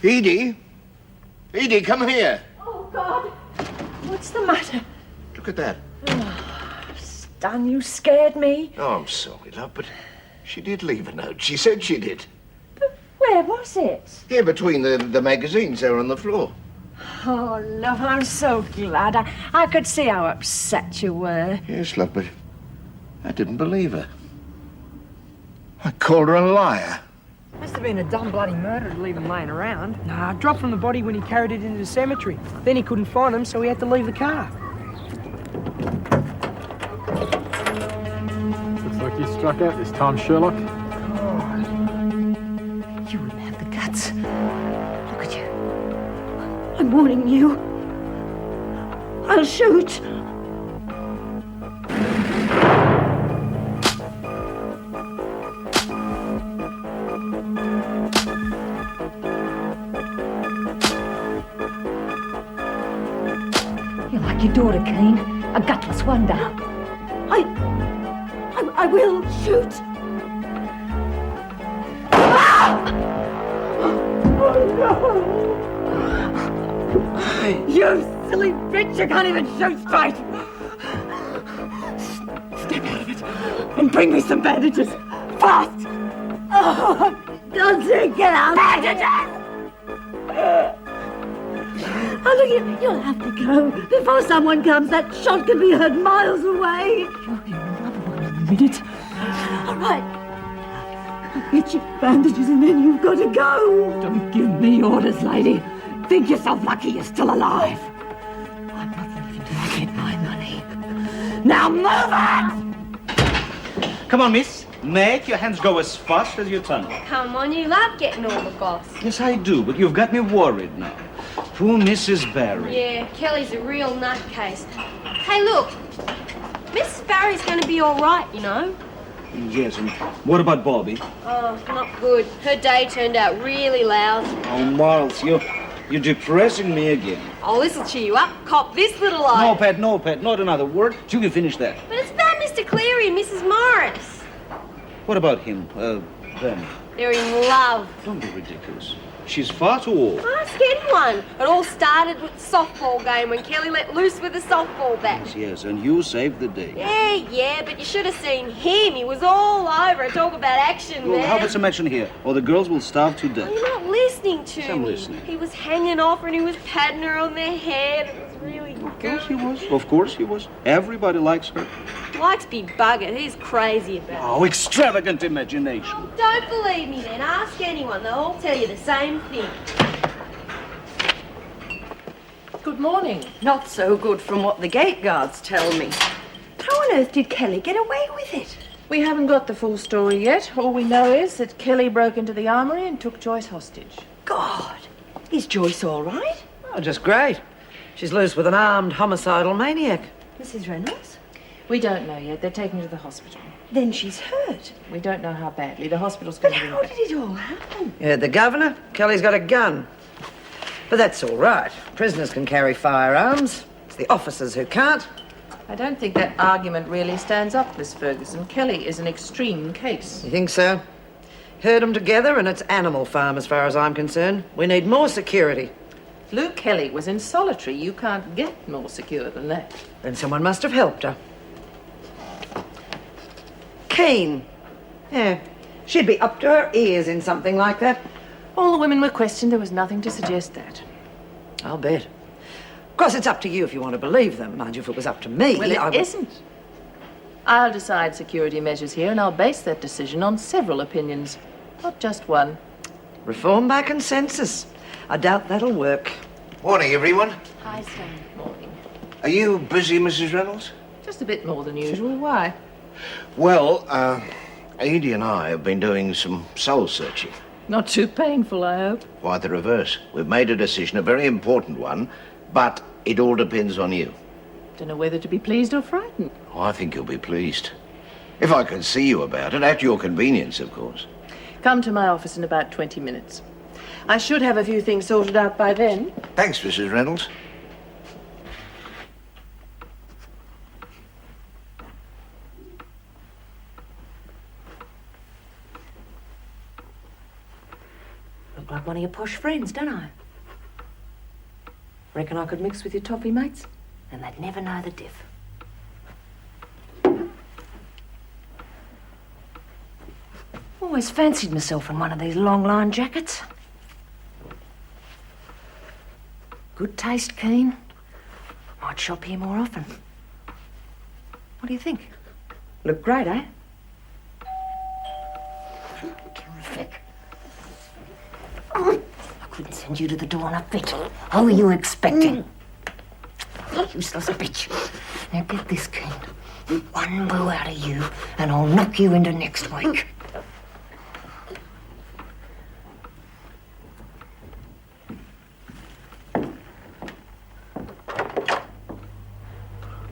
Edie? Edie, come here. Oh, God. What's the matter? Look at that. Stan, you scared me. Oh, I'm sorry, love, but she did leave a note. She said she did. But where was it? Here, between the magazines there on the floor. Oh, love, I'm so glad. I could see how upset you were. Yes, love, but I didn't believe her. I called her a liar. Must have been a dumb bloody murder to leave him laying around. Nah, dropped from the body when he carried it into the cemetery. Then he couldn't find him, so he had to leave the car. Looks like you struck out this time, Sherlock. God. You wouldn't have the guts. Look at you. I'm warning you. I'll shoot. You're like your daughter, Kean. A gutless wonder. I will shoot. You silly bitch, you can't even shoot straight! Step out of it and bring me some bandages, fast! Oh, don't get out! Bandages! Oh, look, you'll have to go. Before someone comes, that shot could be heard miles away. You'll hear another one in a minute. All right. Get your bandages and then you've got to go. Don't give me orders, lady. Think yourself lucky you're still alive. I'm not leaving till I get my money. Now move it! Come on, miss. Make your hands go as fast as your tongue. Come on, you love getting all the goss. Yes, I do, but you've got me worried now. Poor Mrs. Barry. Yeah, Kelly's a real nutcase. Hey, look. Mrs. Barry's going to be all right, you know. Yes, and what about Bobbie? Oh, not good. Her day turned out really lousy. Oh, Miles, you're depressing me again. Oh, this'll cheer you up. Cop this little eye. No, Pat, not another word. You can finish that. But it's about Mr. Cleary and Mrs. Morris. What about him, them? They're in love. Don't be ridiculous. She's far too old. Ask anyone. It all started with the softball game when Kelly let loose with a softball bat. Yes, and you saved the day. Yeah, but you should have seen him. He was all over it. Talk about action, Well, man. how about some action here? Or the girls will starve to death. You're not listening to I'm me. listening. He was hanging off her and he was patting her on the head. It was really good. Of course he was. Everybody likes her. Likes be buggered. He's crazy about it. Oh, extravagant imagination. Oh, don't believe me then. Ask anyone. They'll all tell you the same thing. Good morning. Not so good from what the gate guards tell me. How on earth did Kelly get away with it? We haven't got the full story yet. All we know is that Kelly broke into the armoury and took Joyce hostage. God, is Joyce all right? Oh, just great. She's loose with an armed homicidal maniac. Mrs. Reynolds? We don't know yet. They're taking her to the hospital. Then she's hurt. We don't know how badly. The hospital's But going to how did it all happen? You heard the governor? Kelly's got a gun. But that's all right. Prisoners can carry firearms. It's the officers who can't. I don't think that argument really stands up, Miss Ferguson. Kelly is an extreme case. You think so? Herd them together and it's animal farm as far as I'm concerned. We need more security. Luke Kelly was in solitary. You can't get more secure than that. Then someone must have helped her. Kean. Yeah, she'd be up to her ears in something like that. All the women were questioned. There was nothing to suggest that. I'll bet. Of course, it's up to you if you want to believe them. Mind you, if it was up to me, Well, I it isn't. I'll decide security measures here, and I'll base that decision on several opinions, not just one. Reform by consensus. I doubt that'll work. Morning, everyone. Hi, Stan. Morning. Are you busy, Mrs. Reynolds? Just a bit more than usual. Why? Well, Edie and I have been doing some soul searching. Not too painful, I hope. Quite the reverse. We've made a decision, a very important one, but it all depends on you. Don't know whether to be pleased or frightened. Oh, I think you'll be pleased. If I could see you about it, at your convenience, of course. Come to my office in about 20 minutes. I should have a few things sorted out by then. Thanks, Mrs. Reynolds. look like one of your posh friends, don't I? Reckon I could mix with your toffee mates, and they'd never know the diff. Always fancied myself in one of these long line jackets. Good taste, Kean. Might shop here more often. What do you think? Look great, eh? Terrific. I couldn't send you to the door on a fit. Who are you expecting? Useless bitch. Now get this, Kean. One boo out of you, and I'll knock you into next week.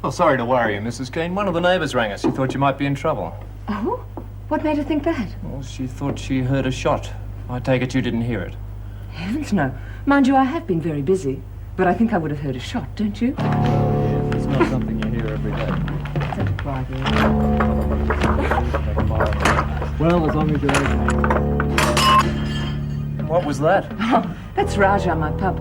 Oh, sorry to worry you, Mrs. Kean. One of the neighbours rang us. She thought you might be in trouble. Oh? What made her think that? Well, she thought she heard a shot. I take it you didn't hear it. Heavens, no. Mind you, I have been very busy, but I think I would have heard a shot, don't you? Yeah, it's not something you hear every day. Such a quiet area. Well, as long as you're okay. What was that? Oh, that's Raja, my pup.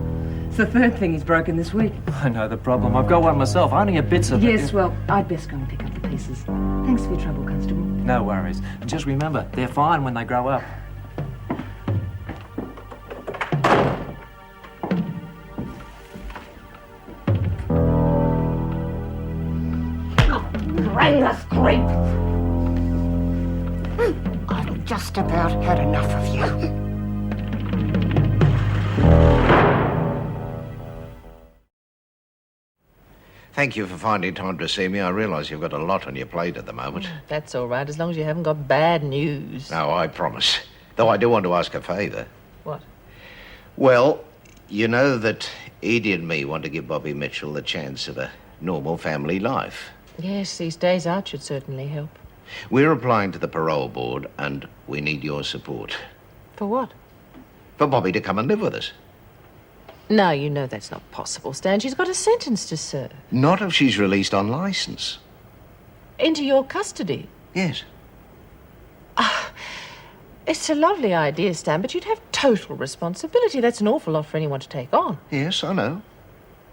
It's the third thing he's broken this week. I know the problem. I've got one myself. I only get bits of it. Yes, well, I'd best go and pick up the pieces. Thanks for your trouble, Constable. No worries. Just remember, they're fine when they grow up. Brainless creep! I've just about had enough of you. Thank you for finding time to see me. I realise you've got a lot on your plate at the moment. That's all right, as long as you haven't got bad news. No, I promise. Though I do want to ask a favour. What? Well, you know that Edie and me want to give Bobbie Mitchell the chance of a normal family life. Yes, these days out should certainly help. We're applying to the parole board and we need your support. For what? For Bobbie to come and live with us. No, you know that's not possible, Stan. She's got a sentence to serve. Not if she's released on licence. Into your custody? Yes. It's a lovely idea, Stan, but you'd have total responsibility. That's an awful lot for anyone to take on. Yes, I know.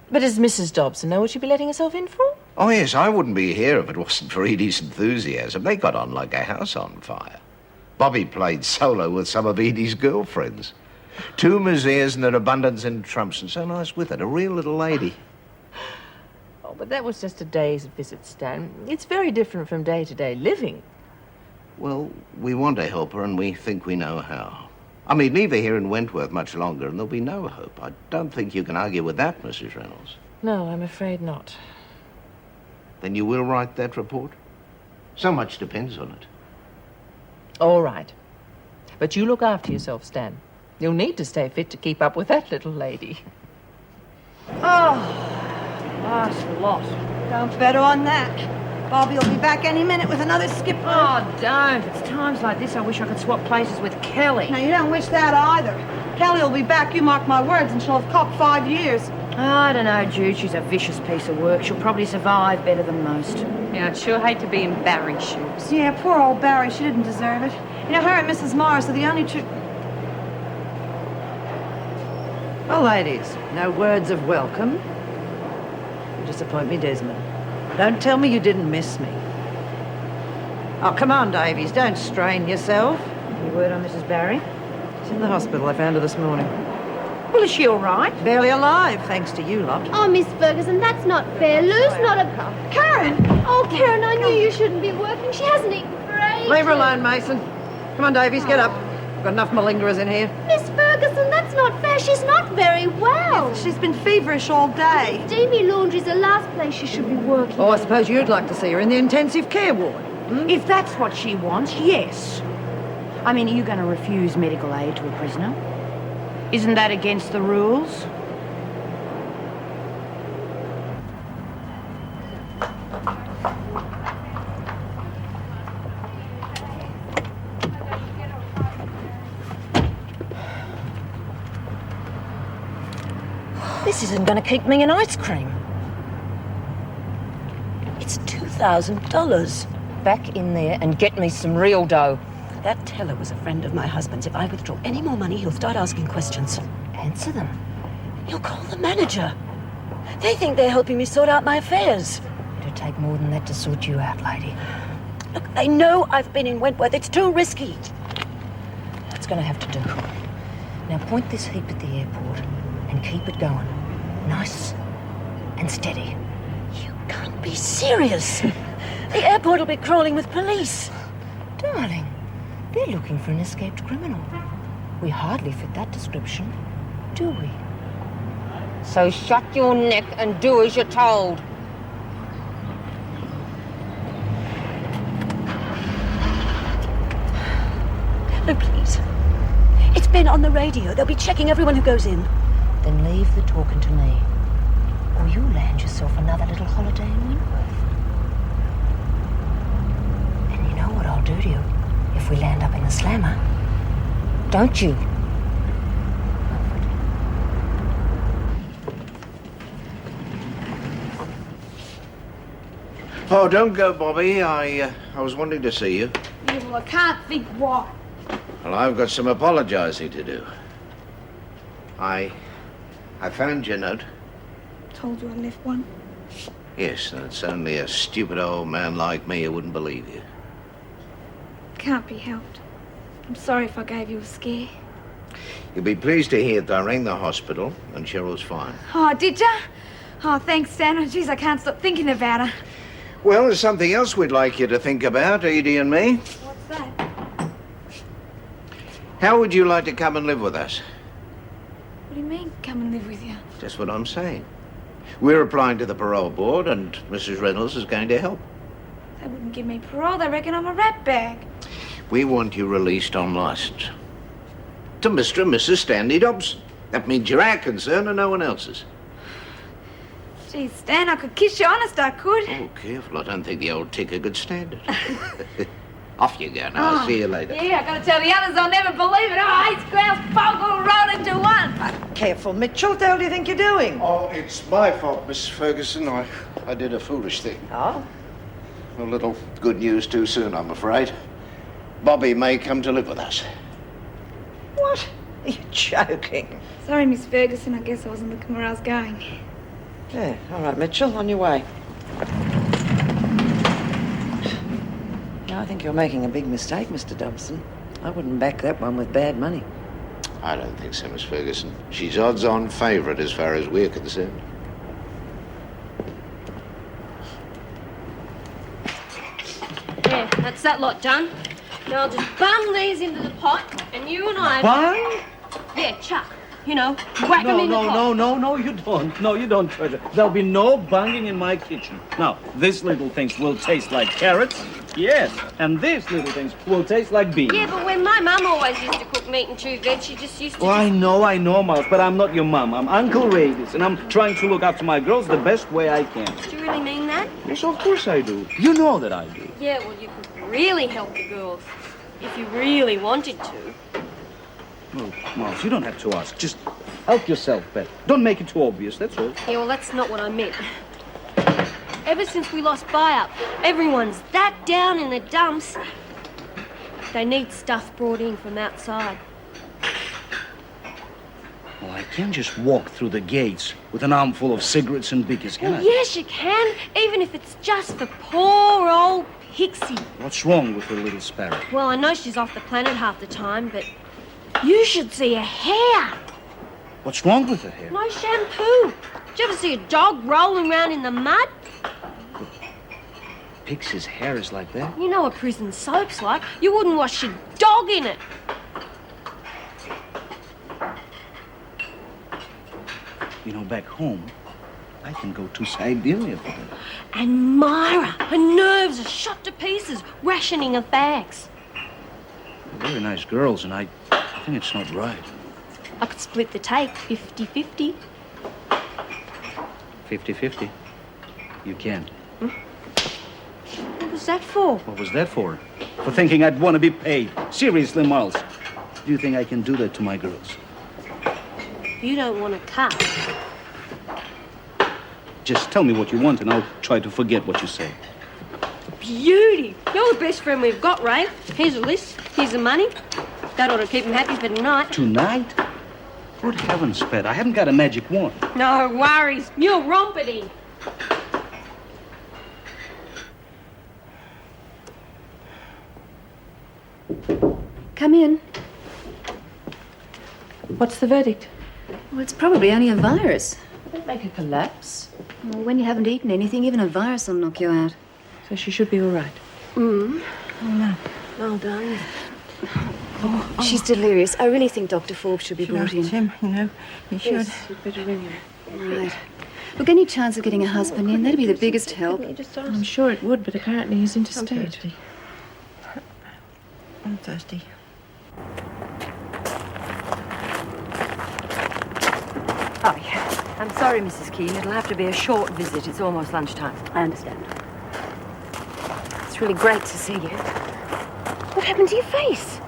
But does Mrs. Dobson know what she'd be letting herself in for? Oh, yes, I wouldn't be here if it wasn't for Edie's enthusiasm. They got on like a house on fire. Bobbie played solo with some of Edie's girlfriends. 2 museums and an abundance in trumps, and so nice with it. A real little lady. Oh, but that was just a day's visit, Stan. It's very different from day-to-day living. Well, we want to help her, and we think we know how. I mean, leave her here in Wentworth much longer, and there'll be no hope. I don't think you can argue with that, Mrs. Reynolds. No, I'm afraid not. Then you will write that report? So much depends on it. All right. But you look after yourself, Stan. You'll need to stay fit to keep up with that little lady. Oh, last lot. Don't bet on that. Bobbie will be back any minute with another skipper. Oh, don't. It's times like this I wish I could swap places with Kelly. Now, you don't wish that either. Kelly will be back, you mark my words, and she'll have copped 5 years. I don't know, Jude. She's a vicious piece of work. She'll probably survive better than most. Yeah, I'd sure hate to be in Barry's shoes. Yeah, poor old Barry. She didn't deserve it. You know, her and Mrs. Morris are the only two... Well, ladies, no words of welcome. You disappoint me, Desmond. Don't tell me you didn't miss me. Oh, come on, Davies, don't strain yourself. Any word on Mrs. Barry? She's in the hospital. I found her this morning. Well, is she all right? Barely alive, thanks to you lot. Oh, Miss Ferguson, that's not fair. Lou's not a... Kerryn! Oh, Kerryn, I knew you shouldn't be working. She hasn't eaten for ages. Leave her alone, Mason. Come on, Davies, get up. Got enough malingerers in here. Miss Ferguson, that's not fair. She's not very well. She's been feverish all day. Steamy Laundry's the last place she should be working. Oh, I suppose you'd like to see her in the intensive care ward. If that's what she wants, yes. I mean, are you going to refuse medical aid to a prisoner? Isn't that against the rules? This isn't going to keep me in ice cream. It's $2,000. Back in there and get me some real dough. That teller was a friend of my husband's. If I withdraw any more money, he'll start asking questions. Answer them. He'll call the manager. They think they're helping me sort out my affairs. It'll take more than that to sort you out, lady. Look, they know I've been in Wentworth. It's too risky. That's gonna have to do. Now point this heap at the airport and keep it going. Nice and steady. You can't be serious. The airport will be crawling with police. Darling, they're looking for an escaped criminal. We hardly fit that description, do we? So shut your neck and do as you're told. No, please. It's been on the radio. They'll be checking everyone who goes in. Then leave the talking to me, or you'll land yourself another little holiday in Wentworth. And you know what I'll do to you if we land up in the slammer, don't you? Oh, don't go, Bobbie. I was wanting to see you. Yeah, well, I can't think why. Well, I've got some apologising to do. I found your note. Told you I left one. Yes, and it's only a stupid old man like me who wouldn't believe you. Can't be helped. I'm sorry if I gave you a scare. You'll be pleased to hear that I rang the hospital and Cheryl's fine. Oh, did ya? Oh, thanks, Stan. Jeez, I can't stop thinking about her. Well, there's something else we'd like you to think about, Edie and me. What's that? How would you like to come and live with us? What do you mean, come and live with you? Just what I'm saying. We're applying to the parole board and Mrs. Reynolds is going to help. They wouldn't give me parole. They reckon I'm a rat bag. We want you released on license. To Mr. and Mrs. Stanley Dobson. That means you're our concern and no one else's. Geez, Stan, I could kiss you. Honest, I could. Oh, careful. I don't think the old ticker could stand it. Off you go now. I'll see you later. Yeah, I gotta tell the others they'll never believe it. Oh, 8 squares, fog all rolled into one. Careful, Mitchell. What the hell do you think you're doing? Oh, it's my fault, Miss Ferguson. I did a foolish thing. Oh? A little good news too soon, I'm afraid. Bobbie may come to live with us. What? Are you joking? Sorry, Miss Ferguson. I guess I wasn't looking where I was going. Yeah, all right, Mitchell, on your way. I think you're making a big mistake, Mr. Dobson. I wouldn't back that one with bad money. I don't think so, Miss Ferguson. She's odds-on favourite as far as we're concerned. Yeah, that's that lot done. Now I'll just bung these into the pot, and you and I... Bung? Yeah, chuck. You know, whack them in the pot. No, you don't. No, you don't, Treasure. There'll be no bunging in my kitchen. Now, these little things will taste like carrots. Yes, and these little things will taste like beans. Yeah, but when my mum always used to cook meat and chew veg, she just used to... Oh, I know, Miles, but I'm not your mum. I'm Uncle Davies, and I'm trying to look after my girls the best way I can. Do you really mean that? Yes, of course I do. You know that I do. Yeah, well, you could really help the girls. If you really wanted to. Well, Miles, you don't have to ask. Just help yourself, Beth. Don't make it too obvious, that's all. Yeah, well, that's not what I meant. Ever since we lost Bryant, everyone's that down in the dumps. They need stuff brought in from outside. Well, I can't just walk through the gates with an armful of cigarettes and bickies, can I? Yes, you can, even if it's just for poor old Pixie. What's wrong with the little sparrow? Well, I know she's off the planet half the time, but you should see her hair. What's wrong with her hair? No shampoo. Did you ever see a dog rolling around in the mud? Pixie's hair is like that? You know what prison soap's like. You wouldn't wash your dog in it. You know, back home, I can go to Siberia for them. And Myra, her nerves are shot to pieces, rationing her bags. They're very nice girls, and I think it's not right. I could split the take, 50-50. 50-50. You can. What was that for? What was that for? For thinking I'd want to be paid. Seriously, Miles. Do you think I can do that to my girls? You don't want to cut. Just tell me what you want, and I'll try to forget what you say. beauty. You're the best friend we've got, Ray. Here's a list. Here's the money. That ought to keep him happy for tonight. Tonight? Good heavens, Pet, I haven't got a magic wand. No worries. You're rompity. Come in. What's the verdict? Well, it's probably only a virus. Don't make her collapse. Well, when you haven't eaten anything, even a virus will knock you out. So she should be all right. Mm. Oh, no. Well done. Oh, she's delirious. I really think Dr. Forbes should be brought in. Jim, you know, you should. Yes, you'd better ring him. Right. Look, any chance of getting a husband in? That'd be the biggest help. I'm sure it would, but apparently he's interstate. I'm thirsty. Oh, yeah. I'm sorry, Mrs. Kean. It'll have to be a short visit. It's almost lunchtime. I understand. It's really great to see you. What happened to your face?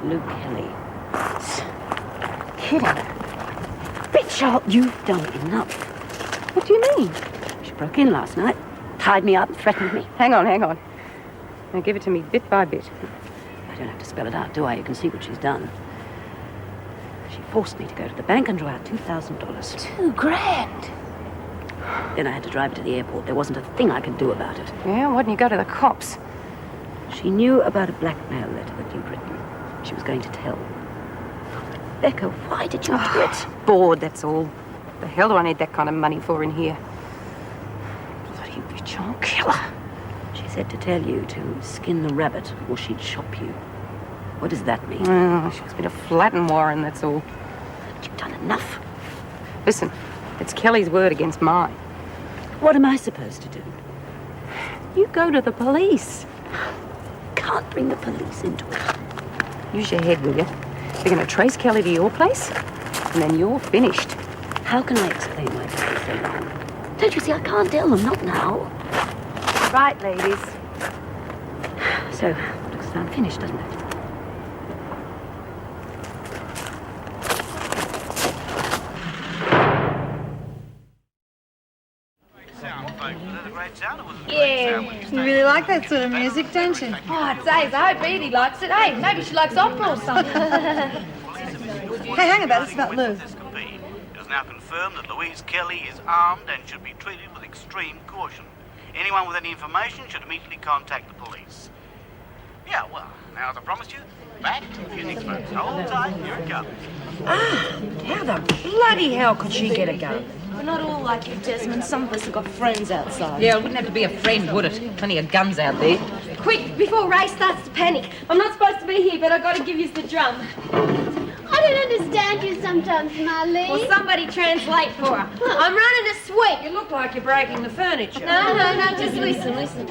Luke Kelly. Kidding. Bitch, you've done enough. What do you mean? She broke in last night, tied me up and threatened me. Hang on. Now give it to me bit by bit. I don't have to spell it out, do I? You can see what she's done. She forced me to go to the bank and draw out $2,000. $2,000? Then I had to drive to the airport. There wasn't a thing I could do about it. Yeah, why didn't you go to the cops? She knew about a blackmail letter that you'd written. She was going to tell. Becca, why did you do it? Bored, that's all. The hell do I need that kind of money for in here? Bloody bitch, I'll kill her. She said to tell you to skin the rabbit or she'd shop you. What does that mean? Oh, she's been a flatten Warren, that's all. You've done enough. Listen, it's Kelly's word against mine. What am I supposed to do? You go to the police. Can't bring the police into it. Use your head, will you? They're going to trace Kelly to your place, and then you're finished. How can I explain why it takes so long? Don't you see, I can't tell them, not now. Right, ladies. So, looks like I'm finished, doesn't it? Yeah. You really like that sort of music, don't you? Oh, it's Ace. I hope Edie likes it. Hey, maybe she likes opera or something. Hey, hang about. It's about Lou. It is now confirmed that Louise Kelly is armed and should be treated with extreme caution. Anyone with any information should immediately contact the police. Yeah, well, now as I promised you, back to the Phoenix folks. Hold tight, here it comes. How the bloody hell could she get a gun? We're not all like you, Desmond. Some of us have got friends outside. Yeah, it wouldn't have to be a friend, would it? Plenty of guns out there. Quick, before Ray starts to panic. I'm not supposed to be here, but I've got to give you the drum. I don't understand you sometimes, Marlene. Well, somebody translate for her. I'm running a sweep. You look like you're breaking the furniture. No, just listen.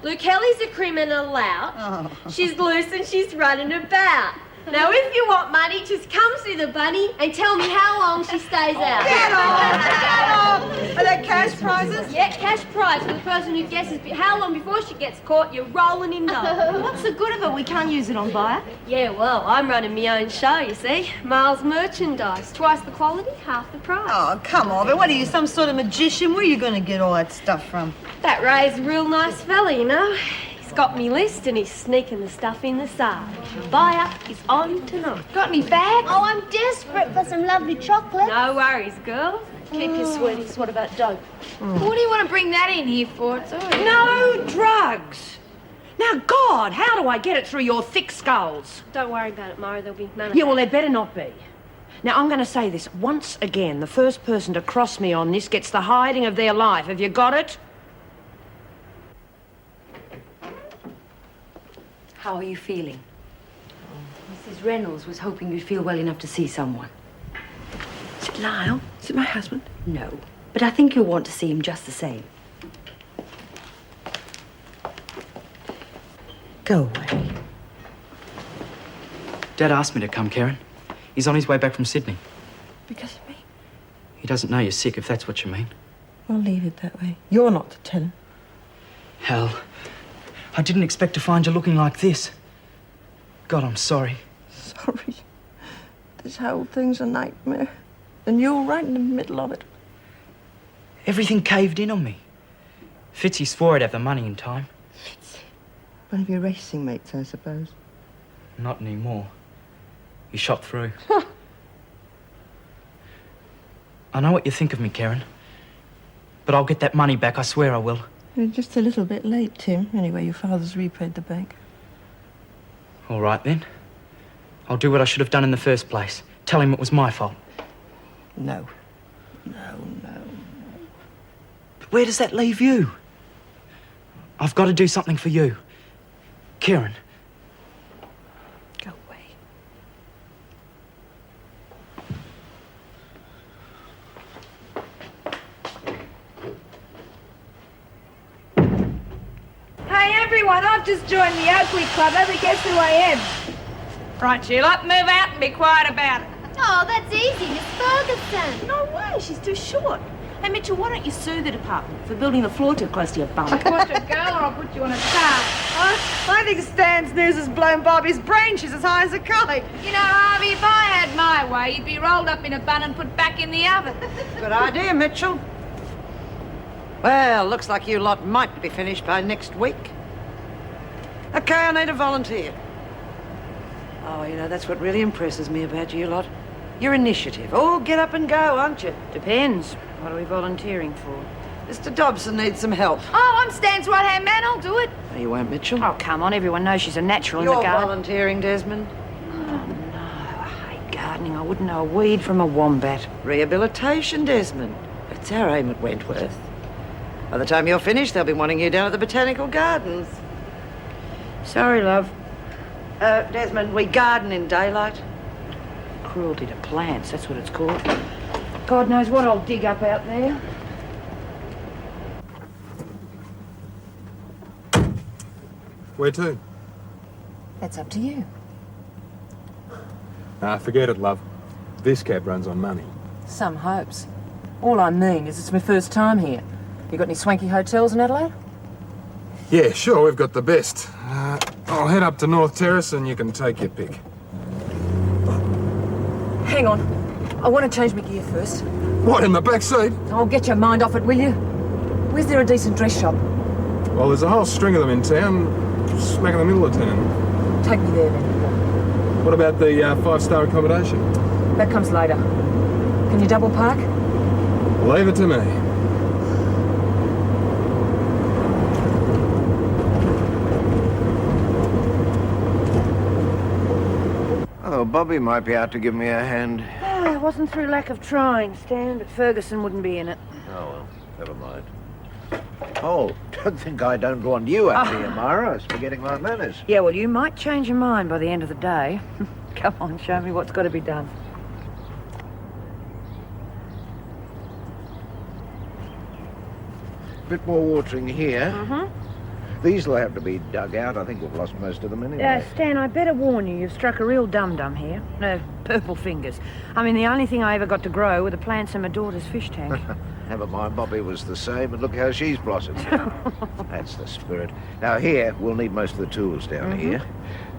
Luke Kelly's a criminal lout. She's loose and she's running about. Now, if you want money, just come see the bunny and tell me how long she stays out. Get off! Are there cash prizes? Yeah, cash prize for the person who guesses how long before she gets caught you're rolling in dough. What's the good of it? We can't use it on buyer. Yeah, well, I'm running my own show, you see. Miles merchandise. Twice the quality, half the price. Oh, come on. But what are you, some sort of magician? Where are you going to get all that stuff from? That Ray's a real nice fella, you know. He's got me list and he's sneaking the stuff in the side. Buyer is on tonight. Got any bags? Oh, I'm desperate for some lovely chocolate. No worries, girls. Keep your sweeties. What about dope? What do you want to bring that in here for? It's already... No drugs. Now, God, how do I get it through your thick skulls? Don't worry about it, Myra. There'll be none of Yeah, well, that. there better not be. Now, I'm going to say this once again. The first person to cross me on this gets the hiding of their life. Have you got it? How are you feeling? Mrs. Reynolds was hoping you'd feel well enough to see someone. Is it Lyle? Is it my husband? No, but I think you'll want to see him just the same. Go away. Dad asked me to come, Kerryn. He's on his way back from Sydney. Because of me? He doesn't know you're sick, if that's what you mean. I'll leave it that way. You're not to tell him. Hell, I didn't expect to find you looking like this. God, I'm sorry. Sorry. This whole thing's a nightmare. And you're right in the middle of it. Everything caved in on me. Fitzy swore he'd have the money in time. One of your racing mates, I suppose. Not anymore. He shot through. I know what you think of me, Kerryn. But I'll get that money back, I swear I will. You're just a little bit late, Tim. Anyway, your father's repaid the bank. All right, then. I'll do what I should have done in the first place. Tell him it was my fault. No. But where does that leave you? I've got to do something for you. Kerryn. Go away. Hey, everyone, I've just joined the Oakley Club. Ever guess who I am? Right, Sheila, move out and be quiet about it. Oh, that's easy, Miss Ferguson. No way, she's too short. Hey, Mitchell, why don't you sue the department for building the floor too close to your bum? Watch it, girl, or I'll put you on a car. I think Stan's news has blown Bobbie's brain. She's as high as a kite. You know, Harvey, if I had my way, you'd be rolled up in a bun and put back in the oven. Good idea, Mitchell. Well, looks like you lot might be finished by next week. Okay, I need a volunteer. Oh, you know, that's what really impresses me about you lot. Your initiative. All get up and go, aren't you? Depends. What are we volunteering for? Mr. Dobson needs some help. Oh, I'm Stan's right-hand man. I'll do it. No, you won't, Mitchell. Oh, come on. Everyone knows she's a natural in You're the garden. volunteering, Desmond. Oh, no. I hate gardening. I wouldn't know a weed from a wombat. Rehabilitation, Desmond. It's our aim at Wentworth. By the time you're finished, they'll be wanting you down at the Botanical Gardens. Sorry, love. Desmond, we garden in daylight. Cruelty to plants, that's what it's called. God knows what I'll dig up out there. Where to? That's up to you. Nah, forget it, love. This cab runs on money. Some hopes. All I mean is it's my first time here. You got any swanky hotels in Adelaide? Yeah, sure, we've got the best. I'll head up to North Terrace and you can take your pick. Hang on. I want to change my gear first. What, in the back seat? Oh, get your mind off it, will you? Where's there a decent dress shop? Well, there's a whole string of them in town, smack in the middle of town. Take me there, then. What about the five-star accommodation? That comes later. Can you double park? Leave it to me. Oh, Bobbie might be out to give me a hand. It wasn't through lack of trying, Stan, but Ferguson wouldn't be in it. Oh, well, never mind. Oh, don't think I don't want you out here, Myra. I was forgetting my manners. Yeah, well, you might change your mind by the end of the day. Come on, show me what's got to be done. Bit more watering here. Mm-hmm. These will have to be dug out. I think we've lost most of them anyway. Stan, I better warn you, you've struck a real dum-dum here. No, purple fingers. I mean, the only thing I ever got to grow were the plants in my daughter's fish tank. Never mind, Bobbie was the same, and look how she's blossomed. That's the spirit. Now, here, we'll need most of the tools down here.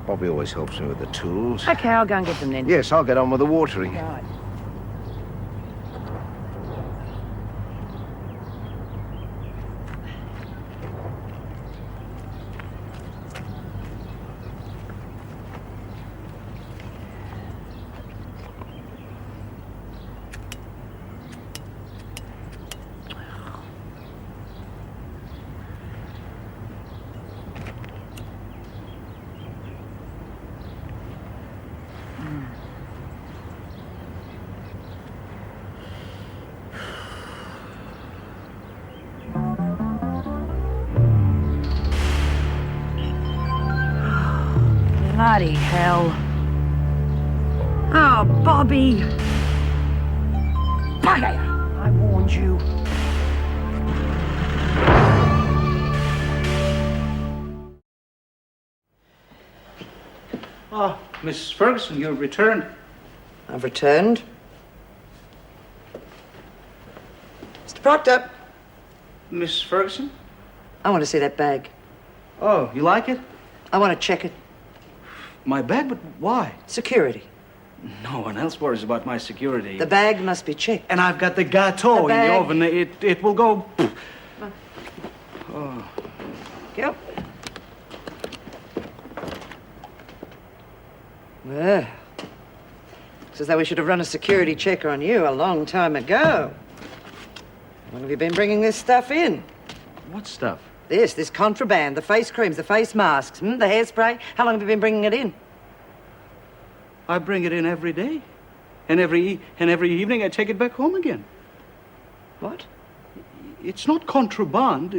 Bobbie always helps me with the tools. Okay, I'll go and get them then. Yes, I'll get on with the watering. Right. Bloody hell. Oh, Bobbie. Bugger! I warned you. Oh, Miss Ferguson, you've returned. I've returned. Mr. Proctor. Miss Ferguson? I want to see that bag. Oh, you like it? I want to check it. My bag? But why? Security. No one else worries about my security. The bag must be checked. And I've got the gâteau in the oven. It will go... Oh. Yep. Well, looks as though we should have run a security check on you a long time ago. When have you been bringing this stuff in? What stuff? This contraband, the face creams, the face masks, the hairspray. How long have you been bringing it in? I bring it in every day. And every evening I take it back home again. What? It's not contraband.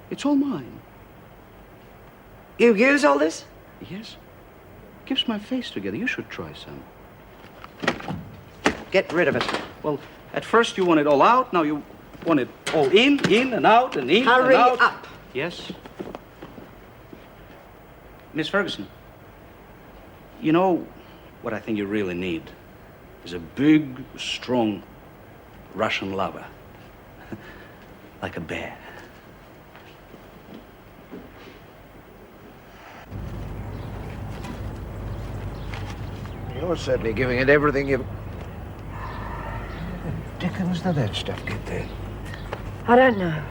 It's all mine. You use all this? Yes. Keeps my face together. You should try some. Get rid of it. Well, at first you want it all out. Now you want it all in and out and in and out. Hurry up. Yes. Miss Ferguson, you know what I think you really need is a big, strong Russian lover. Like a bear. You're certainly giving it everything you've... Where the dickens did that stuff get there? I don't know.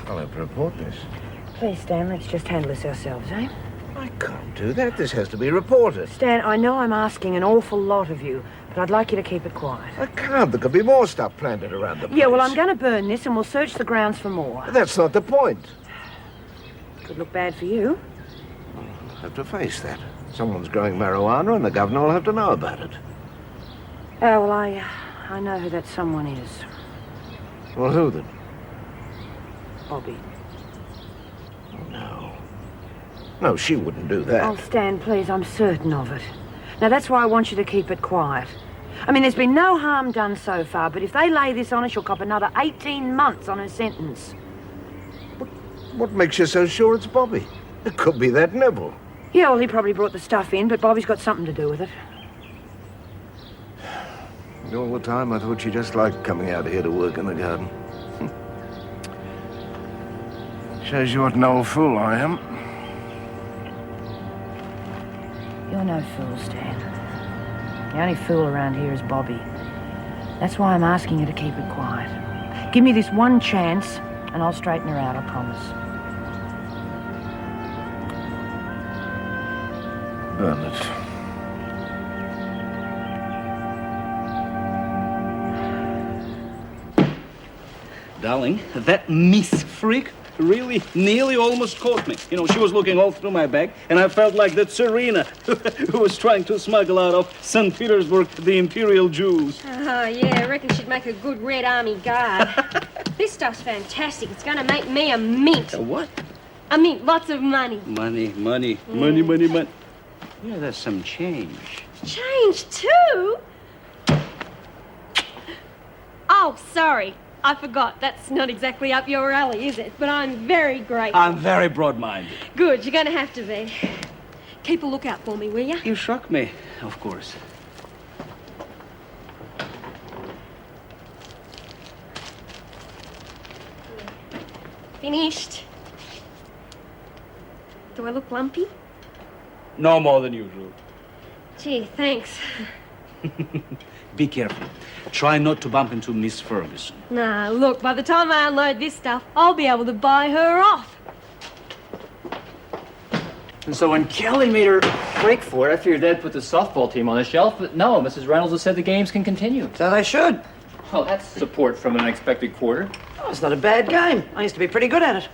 I'll have to report this. Please, Stan, let's just handle this ourselves, eh? I can't do that. This has to be reported. Stan, I know I'm asking an awful lot of you, but I'd like you to keep it quiet. I can't. There could be more stuff planted around the place. Yeah, well, I'm going to burn this and we'll search the grounds for more. That's not the point. Could look bad for you. I'll have to face that. Someone's growing marijuana and the governor will have to know about it. Oh, well, I know who that someone is. Well, who then? Bobbie. Oh, no. No, she wouldn't do that. Oh, Stan, please, I'm certain of it. Now, that's why I want you to keep it quiet. I mean, there's been no harm done so far, but if they lay this on her, she'll cop another 18 months on her sentence. What makes you so sure it's Bobbie? It could be that Neville. Yeah, well, he probably brought the stuff in, but Bobbie's got something to do with it. All the time I thought she just liked coming out here to work in the garden. Shows you what an old fool I am. You're no fool, Stan. The only fool around here is Bobbie. That's why I'm asking you to keep it quiet. Give me this one chance, and I'll straighten her out, I promise. Burn it. Darling, that Miss Freak really nearly almost caught me. You know, she was looking all through my bag, and I felt like that Serena who was trying to smuggle out of St. Petersburg the imperial jewels. Oh, yeah, I reckon she'd make a good Red Army guard. This stuff's fantastic. It's going to make me a mint. A what? A mint, lots of money. Money. Yeah, there's some change. Change, too? Oh, sorry. I forgot. That's not exactly up your alley, is it? But I'm very grateful. I'm very broad-minded. Good, you're going to have to be. Keep a lookout for me, will you? You shock me, of course. Finished. Do I look lumpy? No more than usual. Gee, thanks. Be careful. Try not to bump into Miss Ferguson. Nah, look, by the time I unload this stuff, I'll be able to buy her off. And so when Kelly made her break for it, I figured they'd put the softball team on the shelf, but no, Mrs. Reynolds has said the games can continue. So they should. Well, that's support from an unexpected quarter. Oh, it's not a bad game. I used to be pretty good at it.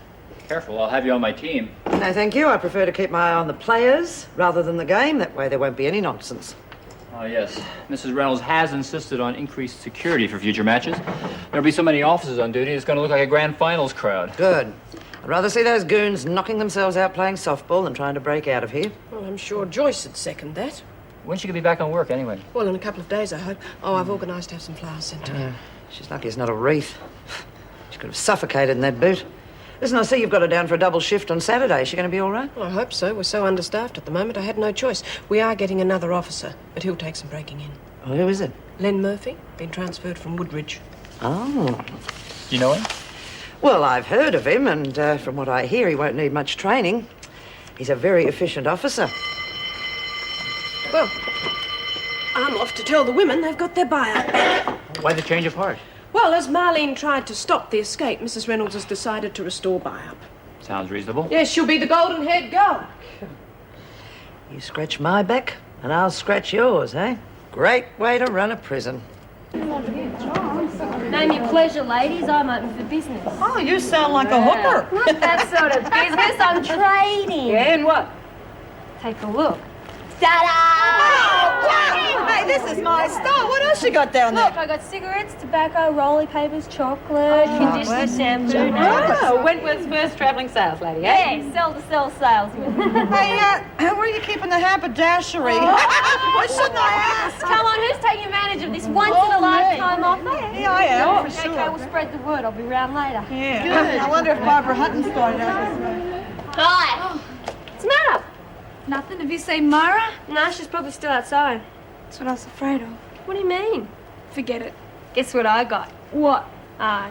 Careful, I'll have you on my team. No, thank you. I prefer to keep my eye on the players rather than the game. That way there won't be any nonsense. Oh, yes. Mrs. Reynolds has insisted on increased security for future matches. There'll be so many officers on duty, it's going to look like a grand finals crowd. Good. I'd rather see those goons knocking themselves out playing softball than trying to break out of here. Well, I'm sure Joyce would second that. When's she going to be back on work, anyway? Well, in a couple of days, I hope. Oh, I've organised to have some flowers sent to her. She's lucky it's not a wreath. She could have suffocated in that boot. Listen, I see you've got her down for a double shift on Saturday. Is she going to be all right? Well, I hope so. We're so understaffed at the moment, I had no choice. We are getting another officer, but he'll take some breaking in. Oh, who is it? Len Murphy, been transferred from Woodridge. Oh. Do you know him? Well, I've heard of him, and from what I hear, he won't need much training. He's a very efficient officer. Well, I'm off to tell the women they've got their buyout back. Why the change of heart? Well, Well, as Marlene tried to stop the escape, Mrs. Reynolds has decided to restore Bobbitt. Sounds reasonable. Yes, she'll be the golden-haired girl. You scratch my back, and I'll scratch yours, eh? Great way to run a prison. Name your pleasure, ladies. I'm open for business. Oh, you sound like a hooker. Not that sort of business. I'm trading. Yeah, and what? Take a look. Oh, wow! Hey, this is my style. What else you got down there? Look, I got cigarettes, tobacco, rolly papers, chocolate, conditioner, shampoo. Oh, Wentworth's first travelling sales lady, eh? Yeah, sell salesman. Hey, where are you keeping the haberdashery? Why shouldn't I ask? Come on, who's taking advantage of this once-in-a-lifetime offer? Yeah, I am, for Okay, sure. we'll spread the word. I'll be round later. Yeah. Good. I wonder if Barbara Hutton started out this way. Hi. What's the matter? Nothing. Have you seen Myra? No, she's probably still outside. That's what I was afraid of. What do you mean? Forget it. Guess what I got? What?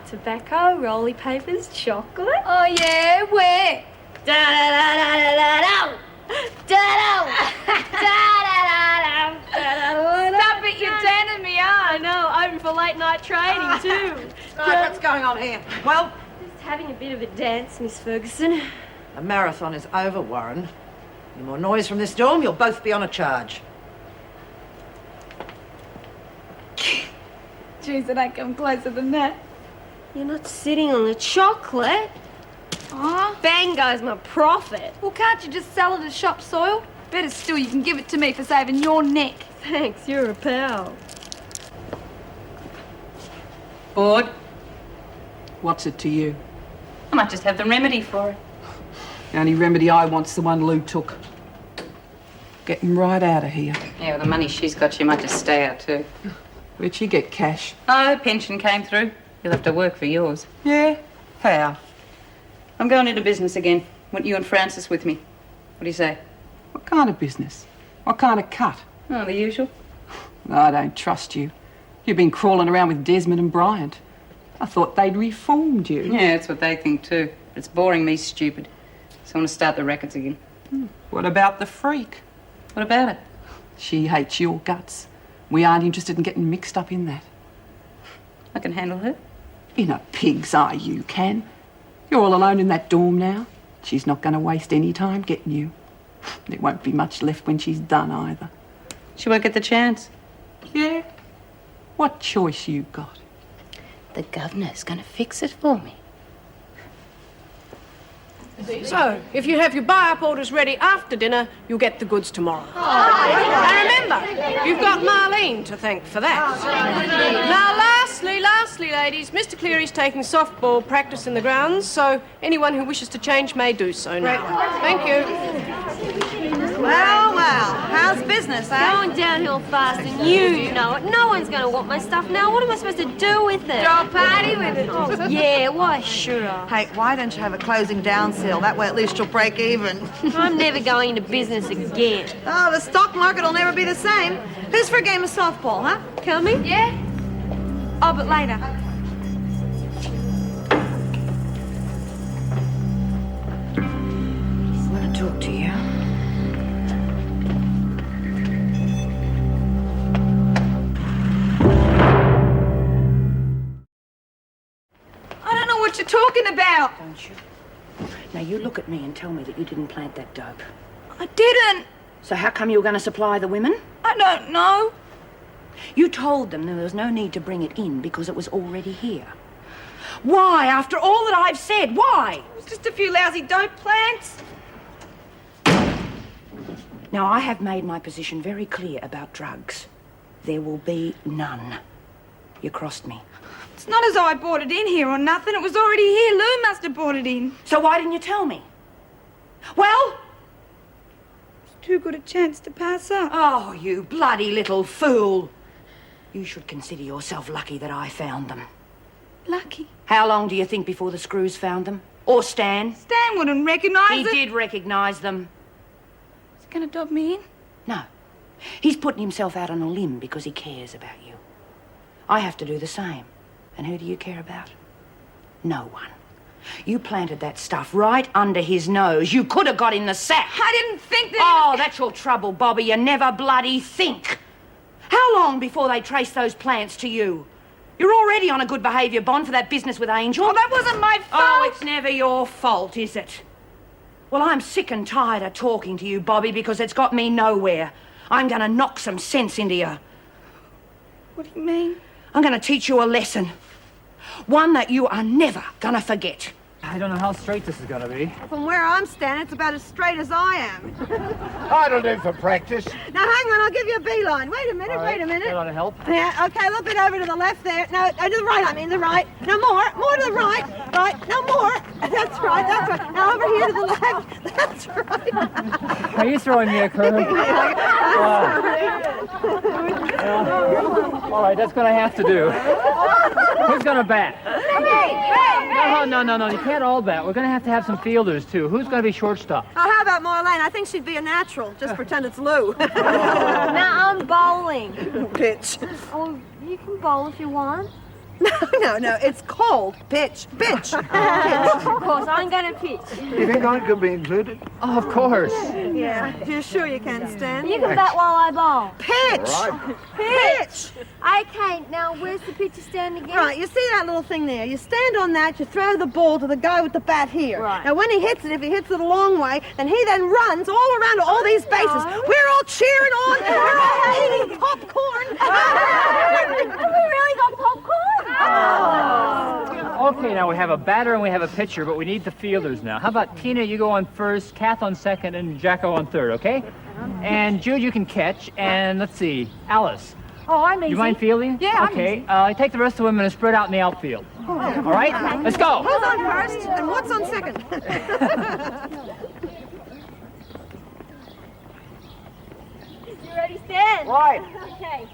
Tobacco, rolly papers, chocolate. Oh, yeah? Where? Da-da-da-da-da-da. Da-da. Stop it, you're turning me I on. know, open for late night trading too. Right, what's going on here? Well, Just having a bit of a dance, Miss Ferguson. the marathon is over, Warren. Any more noise from this dorm, you'll both be on a charge. Jeez, it ain't come closer than that. You're not sitting on the chocolate. Oh? Bang goes my profit. Well, can't you just sell it as shop soil? Better still, you can give it to me for saving your neck. Thanks, you're a pal. Bored? What's it to you? I might just have the remedy for it. The only remedy I want's the one Lou took. Get him right out of here. Yeah, with the money she's got, she might just stay out too. Where'd she get cash? Oh, her pension came through. You'll have to work for yours. Yeah? How? I'm going into business again. Want you and Francis with me. What do you say? What kind of business? What kind of cut? Oh, the usual. I don't trust you. You've been crawling around with Desmond and Bryant. I thought they'd reformed you. Yeah, that's what they think too. It's boring me stupid. So I want to start the records again. What about the freak? What about it? She hates your guts. We aren't interested in getting mixed up in that. I can handle her. In a pig's eye, you can. You're all alone in that dorm now. She's not going to waste any time getting you. There won't be much left when she's done either. She won't get the chance. Yeah? What choice you got? The governor's going to fix it for me. So, if you have your buy-up orders ready after dinner, you'll get the goods tomorrow. And remember, you've got Marlene to thank for that. Now, lastly, ladies, Mr. Cleary's taking softball practice in the grounds, so anyone who wishes to change may do so now. Thank you. Well, how's business, eh? Going downhill fast, and you know it. No one's going to want my stuff now. What am I supposed to do with it? Throw a party with it. Oh, yeah, why should I? Hey, why don't you have a closing down sale? That way at least you'll break even. I'm never going into business again. Oh, the stock market will never be the same. Who's for a game of softball, huh? Coming? Yeah? Oh, but later. I want to talk to you. I don't know what you're talking about. Don't you? Now, you look at me and tell me that you didn't plant that dope. I didn't. So how come you were going to supply the women? I don't know. You told them there was no need to bring it in because it was already here. Why, after all that I've said, why? It was just a few lousy dope plants. Now, I have made my position very clear about drugs. There will be none. You crossed me. It's not as though I brought it in here or nothing. It was already here. Lou must have brought it in. So why didn't you tell me? Well? It's too good a chance to pass up. Oh, you bloody little fool. You should consider yourself lucky that I found them. Lucky? How long do you think before the screws found them? Or Stan? Stan wouldn't recognise it. He did recognise them. Is he going to dob me in? No. He's putting himself out on a limb because he cares about you. I have to do the same. And who do you care about? No one. You planted that stuff right under his nose. You could have got in the sack. I didn't think that... Oh, that's your trouble, Bobbie. You never bloody think. How long before they trace those plants to you? You're already on a good behaviour bond for that business with Angel. Oh, that wasn't my fault. Oh, it's never your fault, is it? Well, I'm sick and tired of talking to you, Bobbie, because it's got me nowhere. I'm going to knock some sense into you. What do you mean? I'm going to teach you a lesson. One that you are never going to forget. I don't know how straight this is going to be. From where I'm standing, it's about as straight as I am. That'll do for practice. Now, hang on, I'll give you a beeline. Wait a minute, wait a minute. That ought to help. Yeah, okay, a little bit over to the left there. No, to the right, I mean the right. No, more to the right. Right, no more. That's right, that's right. Now, over here to the left. That's right. Are you throwing me a curve? All right, that's going to have to do. Who's going to bat? No. You can't all bat. We're going to have some fielders, too. Who's going to be shortstop? Oh, how about Marlene? I think she'd be a natural. Just pretend it's Lou. Now I'm bowling. Pitch. Oh, you can bowl if you want. No, it's called pitch. Pitch. Of course, I'm going to pitch. You think I could be included? Oh, of course. Yeah, you're sure you can, Stan? You can bat while I bowl. Pitch! Right. Pitch! Okay, now where's the pitcher stand again? Right, you see that little thing there? You stand on that, you throw the ball to the guy with the bat here. Right. Now, when he hits it, if he hits it a long way, then he then runs all around to all these bases. No. We're all cheering on, we're all eating popcorn. Have we really got popcorn? Okay, now we have a batter and we have a pitcher, but we need the fielders now. How about Tina, you go on first, Kath on second, and Jacko on third, okay? And Jude, you can catch, and let's see, Alice. Oh, I'm easy. You mind fielding? Yeah, okay. Take the rest of the women and spread out in the outfield. All right, let's go. Who's on first and what's on second? You ready, Stan? Right. Okay.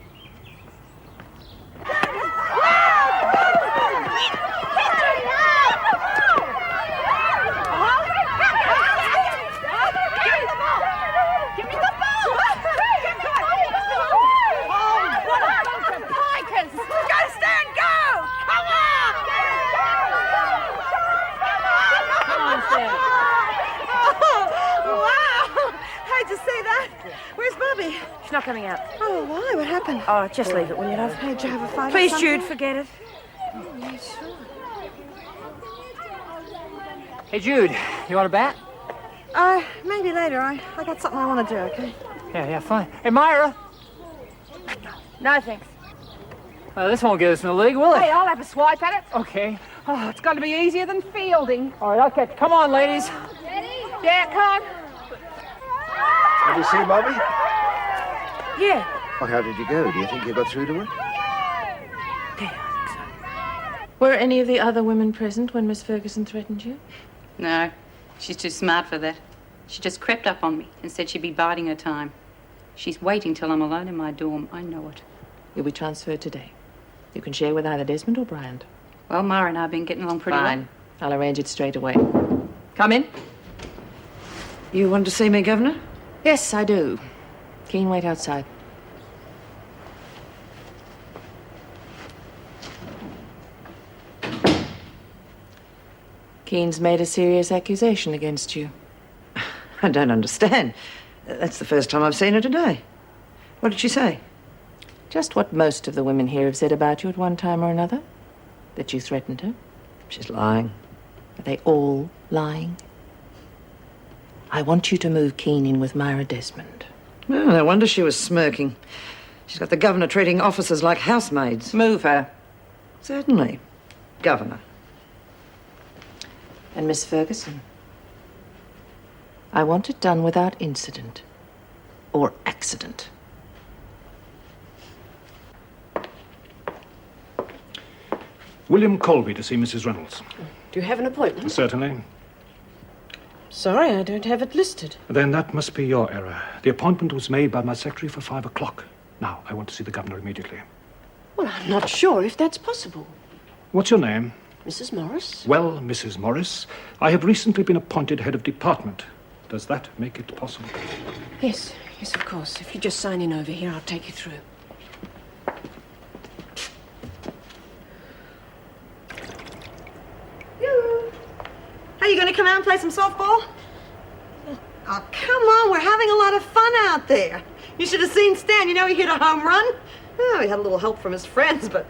She's not coming out. Oh, why? What happened? Oh, just leave it, will you, love? Hey, did you have a fight? Please, Jude, forget it. Oh, yeah, sure. Hey, Jude, you want to bat? Maybe later. I got something I want to do, okay? Yeah, fine. Hey, Myra. No, thanks. Well, this won't get us in the league, will it? Hey, I'll have a swipe at it. Okay. Oh, it's going to be easier than fielding. All right, I'll catch. Come on, ladies. Ready? Yeah, come on. Did you see Bobbie? Yeah. Well, how did you go? Do you think you got through to her? Yeah, I think so. Were any of the other women present when Miss Ferguson threatened you? No, she's too smart for that. She just crept up on me and said she'd be biding her time. She's waiting till I'm alone in my dorm. I know it. You'll be transferred today. You can share with either Desmond or Bryant. Well, Myra and I have been getting along pretty Fine. I'll arrange it straight away. Come in. You want to see me, Governor? Yes, I do. Kean, wait outside. Kean's made a serious accusation against you. I don't understand. That's the first time I've seen her today. What did she say? Just what most of the women here have said about you at one time or another. That you threatened her. She's lying. Are they all lying? I want you to move Kean in with Myra Desmond. Oh, no wonder she was smirking. She's got the governor treating officers like housemaids. Move her. Certainly. Governor. And Miss Ferguson, I want it done without incident or accident. William Colby to see Mrs. Reynolds. Do you have an appointment? Certainly. Sorry, I don't have it listed. Then that must be your error. The appointment was made by my secretary for 5 o'clock. Now, I want to see the governor immediately. Well, I'm not sure if that's possible. What's your name? Mrs. Morris? Well, Mrs. Morris, I have recently been appointed head of department. Does that make it possible? Yes, of course. If you just sign in over here, I'll take you through. Are you going to come out and play some softball? Oh, come on. We're having a lot of fun out there. You should have seen Stan. You know, he hit a home run. Oh, he had a little help from his friends, but...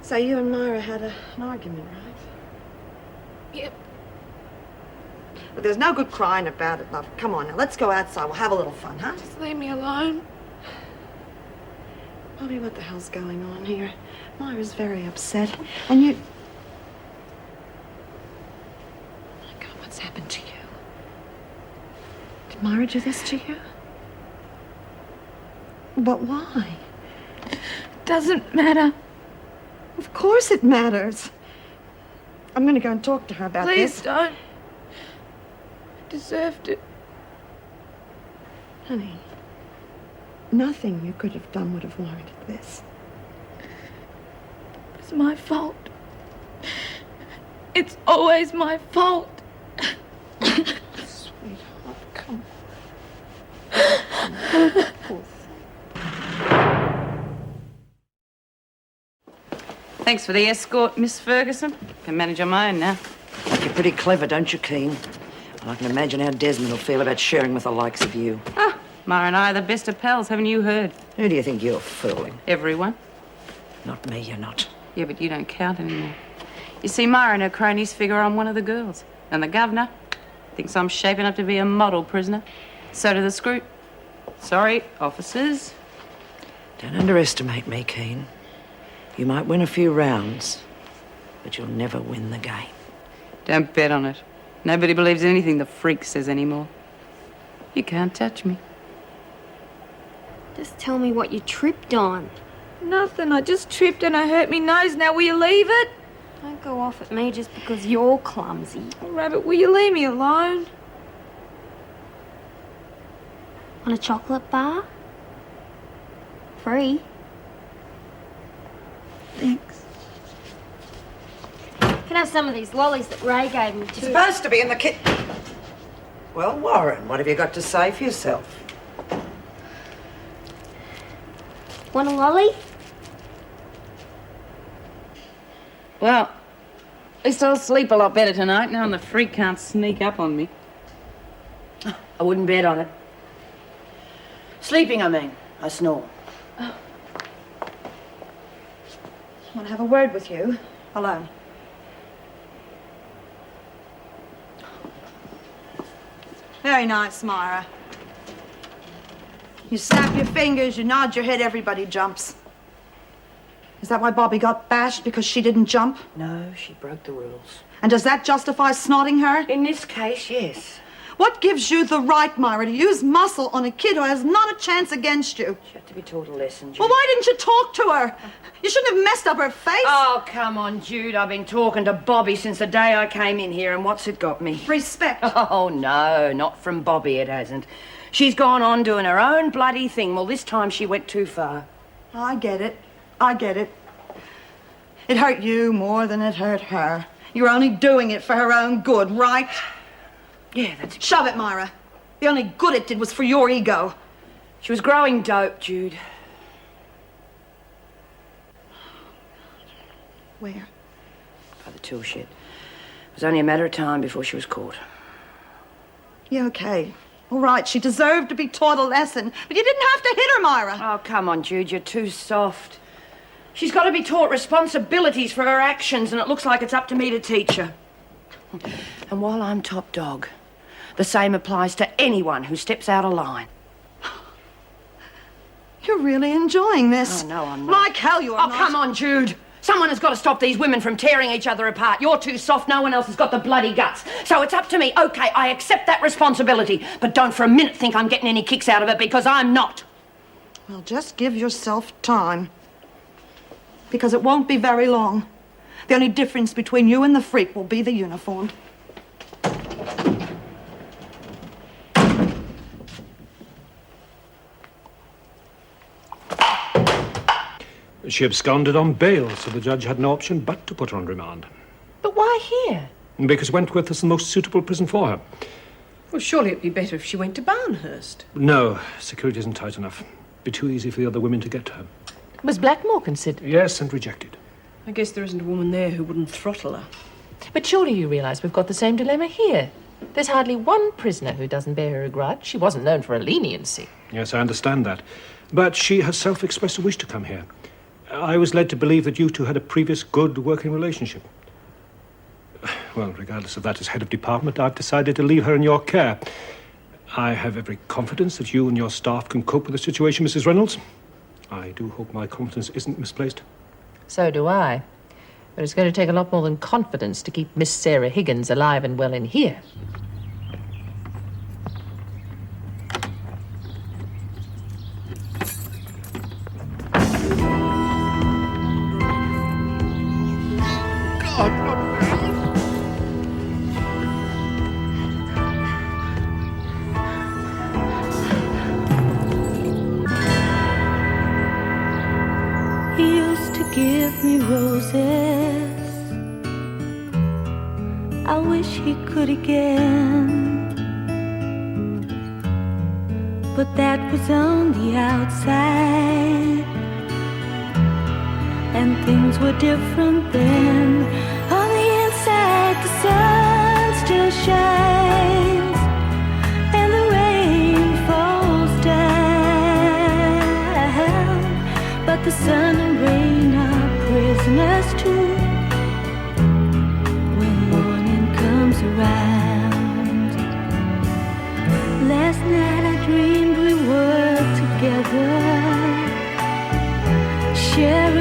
So you and Myra had an argument, right? Yep. But there's no good crying about it, love. Come on now, let's go outside. We'll have a little fun, huh? Just leave me alone. Bobbie, what the hell's going on here? Myra's very upset. And you... Oh, my God, what's happened to you? Did Myra do this to you? But why? Doesn't matter. Of course it matters. I'm going to go and talk to her about this. Please don't. I deserved it. Honey, nothing you could have done would have warranted this. It's my fault. It's always my fault. Sweetheart, come on. Poor thing. Thanks for the escort, Miss Ferguson. Can manage on my own now. You're pretty clever, don't you, Kean? And I can imagine how Desmond will feel about sharing with the likes of you. Ah, Myra and I are the best of pals, haven't you heard? Who do you think you're fooling? Everyone. Not me, you're not. Yeah, but you don't count anymore. You see, Myra and her cronies figure I'm one of the girls. And the governor thinks I'm shaping up to be a model prisoner. So do the Scroot. Sorry, officers. Don't underestimate me, Kean. You might win a few rounds, but you'll never win the game. Don't bet on it. Nobody believes anything the freak says anymore. You can't touch me. Just tell me what you tripped on. Nothing. I just tripped and I hurt me nose. Now will you leave it? Don't go off at me just because you're clumsy. Oh, Rabbit, will you leave me alone? Want a chocolate bar? Free. Thanks. Can I have some of these lollies that Ray gave me It's too? supposed to be in the kit. Well, Warren, what have you got to say for yourself? Want a lolly? Well, at least I'll sleep a lot better tonight now the freak can't sneak up on me. I wouldn't bet on it. Sleeping, I mean. I snore. I want to have a word with you, alone. Very nice, Myra. You snap your fingers, you nod your head, everybody jumps. Is that why Bobbie got bashed, because she didn't jump? No, she broke the rules. And does that justify snotting her? In this case, yes. What gives you the right, Myra, to use muscle on a kid who has not a chance against you? She had to be taught a lesson, Jude. Well, why didn't you talk to her? You shouldn't have messed up her face. Oh, come on, Jude. I've been talking to Bobbie since the day I came in here, and what's it got me? Respect. Oh, no, not from Bobbie, it hasn't. She's gone on doing her own bloody thing. Well, this time she went too far. I get it. I get it. It hurt you more than it hurt her. You're only doing it for her own good, right? Yeah, that's... Shove it, Myra. The only good it did was for your ego. She was growing dope, Jude. Where? By the tool shed. It was only a matter of time before she was caught. Yeah, okay. All right, she deserved to be taught a lesson, but you didn't have to hit her, Myra. Oh, come on, Jude, you're too soft. She's got to be taught responsibilities for her actions, and it looks like it's up to me to teach her. And while I'm top dog, the same applies to anyone who steps out of line. You're really enjoying this. Oh, no, I'm not. Like hell you are Oh, not. come on, Jude. Someone has got to stop these women from tearing each other apart. You're too soft. No one else has got the bloody guts. So it's up to me. Okay, I accept that responsibility. But don't for a minute think I'm getting any kicks out of it, because I'm not. Well, just give yourself time. Because it won't be very long. The only difference between you and the freak will be the uniform. She absconded on bail, so the judge had no option but to put her on remand. But why here? Because Wentworth is the most suitable prison for her. Well, surely it'd be better if she went to Barnhurst. No, security isn't tight enough. Be too easy for the other women to get to her. Was Blackmore considered? Yes, and rejected. I guess there isn't a woman there who wouldn't throttle her. But surely you realise we've got the same dilemma here. There's hardly one prisoner who doesn't bear her a grudge. She wasn't known for her leniency. Yes, I understand that. But she herself expressed a wish to come here. I was led to believe that you two had a previous good working relationship. Well, regardless of that, as head of department, I've decided to leave her in your care. I have every confidence that you and your staff can cope with the situation, Mrs. Reynolds. I do hope my confidence isn't misplaced. So do I. But it's going to take a lot more than confidence to keep Miss Sarah Higgins alive and well in here. He used to give me roses. I wish he could again, but that was on the outside, and things were different then. On the inside, the sun still shines, and the rain falls down, but the sun and rain are prisoners too. Around. Last night I dreamed we were together, sharing